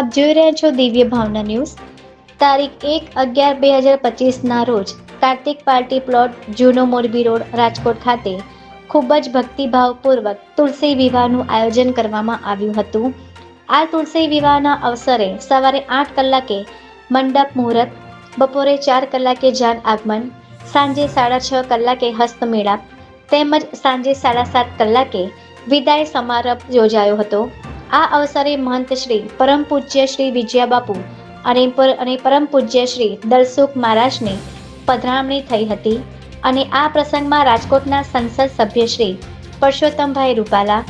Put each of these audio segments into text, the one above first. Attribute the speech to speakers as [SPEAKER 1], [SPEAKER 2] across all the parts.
[SPEAKER 1] આપ જોઈ રહ્યા છો દિવ્ય ભાવના ન્યૂઝ। તારીખ 1/11/2025ના રોજ કાર્તિક પાર્ટી પ્લોટ જૂનો મોરબી રોડ રાજકોટ ખાતે ખૂબ જ ભક્તિભાવપૂર્વક તુલસી વિવાહનું આયોજન કરવામાં આવ્યું હતું। આ તુલસી વિવાહના અવસરે સવારે 8 કલાકે મંડપ મુહૂર્ત, બપોરે 4 કલાકે જાન આગમન, સાંજે 6:30 કલાકે હસ્તમેળાપ તેમજ સાંજે 7:30 કલાકે વિદાય સમારંભ યોજાયો હતો। આ અવસરે મહંત શ્રી પરમ પૂજ્ય શ્રી વિજયા બાપુ અને પરમ પૂજ્ય શ્રી દલસુખ મહારાજની પધરામણી થઈ હતી અને આ પ્રસંગમાં રાજકોટના સંસદ સભ્ય શ્રી પરસોત્તમભાઈ રૂપાલા,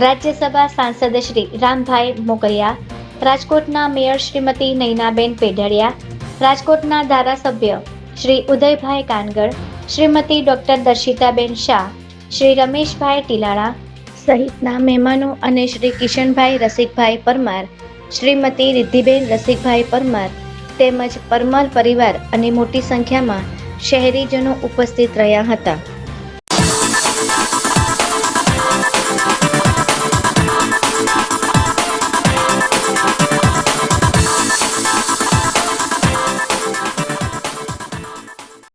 [SPEAKER 1] રાજ્યસભા સાંસદ શ્રી રામભાઈ મોકરિયા, રાજકોટના મેયર શ્રીમતી નયનાબેન પેઢડિયા, રાજકોટના ધારાસભ્ય શ્રી ઉદયભાઈ કાનગડ, શ્રીમતી ડોક્ટર દર્શિતાબેન શાહ, શ્રી રમેશભાઈ ટીલાણા સહિતના મહેમાનો અને શ્રી કિશનભાઈ રસિકભાઈ પરમાર, શ્રીમતી રિદ્ધિબેન રસિકભાઈ પરમાર તેમજ પરમાર પરિવાર અને મોટી સંખ્યામાં શહેરીજનો ઉપસ્થિત રહ્યા હતા।